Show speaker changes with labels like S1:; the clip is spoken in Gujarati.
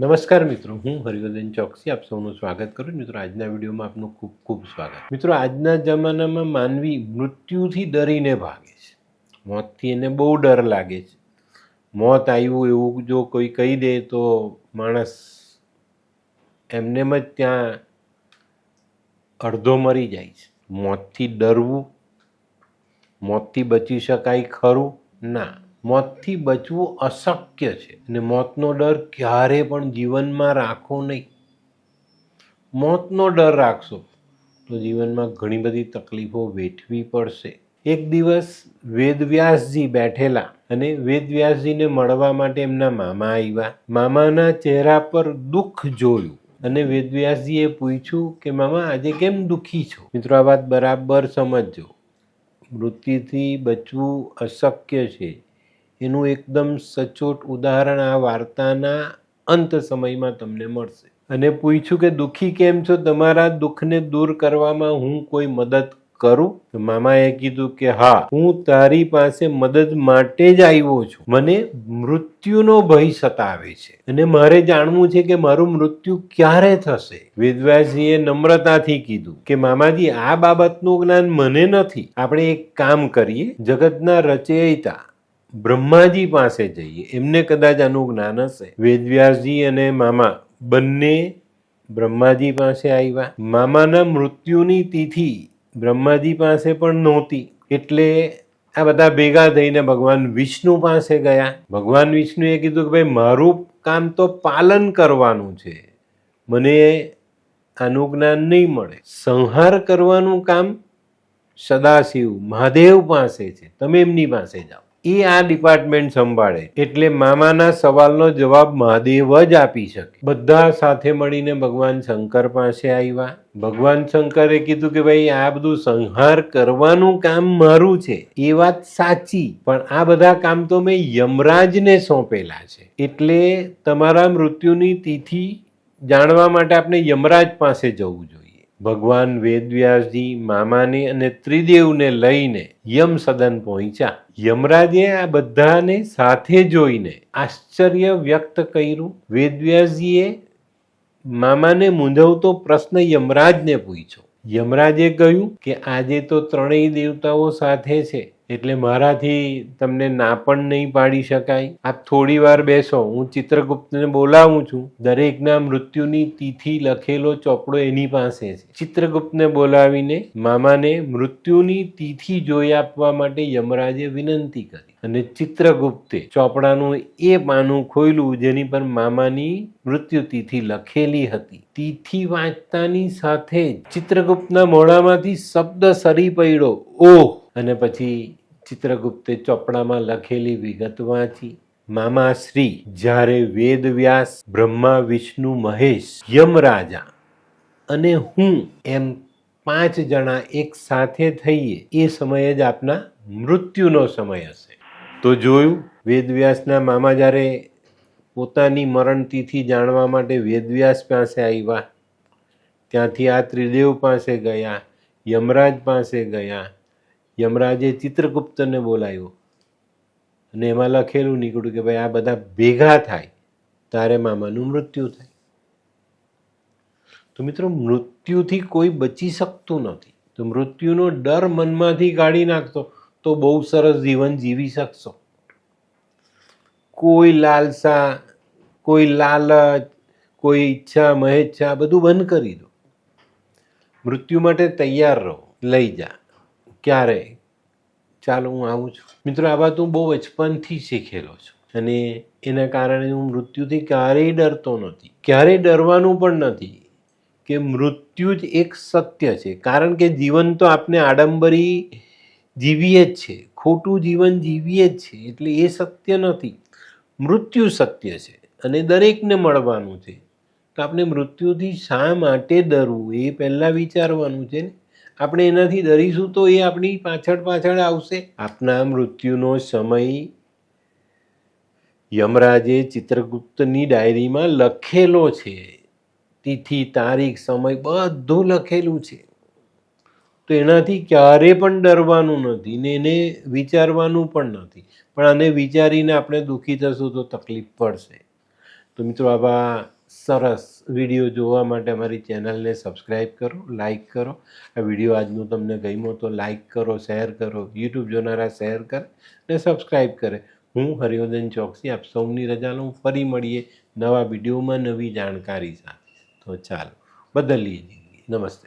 S1: નમસ્કાર મિત્રો, હું હરિવર્ધન ચોકસી આપ સૌનું સ્વાગત કરું મિત્રો. આજના વિડીયોમાં આપનું ખૂબ ખૂબ સ્વાગત. મિત્રો, આજના જમાનામાં માનવી મૃત્યુથી ડરીને ભાગે છે. મોતથી એને બહુ ડર લાગે છે. મોત આવ્યું એવું જો કોઈ કહી દે તો માણસ એમનેમ જ ત્યાં અડધો મરી જાય છે. મોતથી ડરવું, મોતથી બચી શકાય ખરું? ના, મોતથી બચવું અશક્ય છે અને મોતનો ડર ક્યારે પણ જીવનમાં રાખો નહીં. મોતનો ડર રાખશો તો જીવનમાં ઘણી બધી તકલીફો વેઠવી પડશે. એક દિવસ વેદવ્યાસજી બેઠેલા અને વેદવ્યાસજીને મળવા માટે એમના મામા આવ્યા. મામાના ચહેરા પર દુઃખ જોયું અને વેદવ્યાસજીએ પૂછ્યું કે મામા, આજે કેમ દુઃખી છો? મિત્રો, આ વાત બરાબર સમજજો. મૃત્યુથી બચવું અશક્ય છે એનું એકદમ સચોટ ઉદાહરણ આ વાર્તાના અંત સમયમાં તમને મળશે. અને પૂછ્યું કે દુઃખી કેમ છો? તમારા દુઃખને દૂર કરવામાં હું કોઈ મદદ કરું? તો મામાએ કીધું કે હા, હું તારી પાસે મદદ માટે જ આવ્યો છું. મને મૃત્યુનો ભય સતાવે છે અને મારે જાણવું છે કે મારું મૃત્યુ ક્યારે થશે. વેદવ્યાસજીએ નમ્રતાથી કીધું કે મામાજી, આ બાબતનું જ્ઞાન મને નથી. આપણે એક કામ કરીએ, જગતના રચયિતા બ્રહ્માજી પાસે જઈએ, એમને કદાચ આનું જ્ઞાન હશે. વેદવ્યાસજી અને મામા બંને બ્રહ્માજી પાસે આવ્યા. મામાના મૃત્યુની તિથિ બ્રહ્માજી પાસે પણ નહોતી, એટલે આ બધા ભેગા થઈને ભગવાન વિષ્ણુ પાસે ગયા. ભગવાન વિષ્ણુએ કીધું કે ભાઈ, મારું કામ તો પાલન કરવાનું છે, મને આનું જ્ઞાન નહીં મળે. સંહાર કરવાનું કામ સદાશિવ મહાદેવ પાસે છે, તમે એમની પાસે જાઓ, એ આ ડિપાર્ટમેન્ટ સંભાળે. એટલે મામાના સવાલનો જવાબ મહાદેવ જ આપી શકે. બધા સાથે મળીને ભગવાન શંકર પાસે આવ્યા. ભગવાન શંકરે કીધું કે ભાઈ, આ બધું સંહાર કરવાનું કામ મારું છે, એ વાત સાચી, પણ આ બધા કામ તો મેં યમરાજને સોંપેલા છે. એટલે તમારા મૃત્યુની તિથિ જાણવા માટે આપણે યમરાજ પાસે જવું જોઈએ. ભગવાન વેદવ્યાસજી મામાને અને ત્રિદેવને લઈને યમ સદન પહોંચ્યા. યમરાજે આ બધાને સાથે જોઈને આશ્ચર્ય વ્યક્ત કર્યું. વેદવ્યાસજીએ મામાને મૂંઝવતો પ્રશ્ન યમરાજને પૂછ્યો. યમરાજે કહ્યું કે આજે તો ત્રણેય દેવતાઓ સાથે છે, એટલે મારાથી તમને ના પણ નહીં પાડી શકાય. આપ થોડી વાર બેસો, હું ચિત્રગુપ્તને બોલાવું છું. દરેકના મૃત્યુની તિથિ લખેલો ચોપડો એની પાસે છે. ચિત્રગુપ્તને બોલાવીને મામાને મૃત્યુની તિથિ જોઈ આપવા માટે યમરાજે વિનંતી કરી અને ચિત્રગુપ્તે ચોપડાનું એ પાનું ખોલ્યું જેની પર મામાની મૃત્યુ તિથિ લખેલી હતી. તિથિ વાંચતાની સાથે જ ચિત્રગુપ્તના મોઢામાંથી શબ્દ સરી પડ્યો, ઓહ! અને પછી ચિત્રગુપ્તે ચોપડામાં લખેલી વિગત વાંચી. મામા શ્રી જ્યારે વેદવ્યાસ, બ્રહ્મા, વિષ્ણુ, મહેશ, યમરાજા અને હું એમ 5 જણા એક સાથે થઈએ એ સમયે જ આપના મૃત્યુનો સમય હશે. તો જોયું, વેદવ્યાસના મામા જ્યારે પોતાની મરણ તિથિ જાણવા માટે વેદવ્યાસ પાસે આવ્યા, ત્યાંથી આ ત્રિદેવ પાસે ગયા, યમરાજ પાસે ગયા. યમરાજે ચિત્રગુપ્તને બોલાવ્યો અને એમાં લખેલું નીકળ્યું કે ભાઈ, આ બધા ભેગા થાય ત્યારે મામાનું મૃત્યુ થાય. તો મિત્રો, મૃત્યુથી કોઈ બચી શકતું નથી. તો મૃત્યુનો ડર મનમાંથી કાઢી નાખતો તો બહુ સરસ જીવન જીવી શકશો. કોઈ લાલસા, કોઈ લાલચ, કોઈ ઈચ્છા મહેચ્છા બધું બંધ કરી દો. મૃત્યુ માટે તૈયાર રહો. લઈ જા, ક્યારે? ચાલો, હું આવું છું. મિત્રો, આ વાત હું બહુ બચપનથી શીખેલો છું અને એના કારણે હું મૃત્યુથી ક્યારેય ડરતો નથી, ક્યારેય ડરવાનું પણ નથી. કે મૃત્યુ જ એક સત્ય છે. કારણ કે જીવન તો આપણે આડંબરી જીવીએ જ છે, ખોટું જીવન જીવીએ જ છે, એટલે એ સત્ય નથી. મૃત્યુ સત્ય છે અને દરેકને મળવાનું છે. તો આપણે મૃત્યુથી શા માટે ડરવું એ પહેલાં વિચારવાનું છે ને. આપણે એનાથી ડરીશું તો એ આપણી પાછળ આવશે. આપના મૃત્યુનો સમય યમરાજે ચિત્રગુપ્તની ડાયરીમાં લખેલો છે. તિથિ, તારીખ, સમય બધું લખેલું છે. તો એનાથી ક્યારે પણ ડરવાનું નથી ને એને વિચારવાનું પણ નથી. પણ આને વિચારીને આપણે દુઃખી થશું તો તકલીફ પડશે. તો મિત્રો આવા સરસ વિડીયો જોવા માટે અમારી ચેનલને સબસ્ક્રાઈબ કરો, લાઈક કરો. આ વિડીયો આજનો તમને ગમ્યો તો લાઈક કરો, શેર કરો. યુટ્યુબ જોનારા શેર કરે ને સબસ્ક્રાઈબ કરે. હું હરિવર્ધન ચોકસી આપ સૌની રજા લઉં. ફરી મળીએ નવા વિડીયોમાં નવી જાણકારી સાથે. તો ચાલો બદલીએ જિંદગી. નમસ્તે.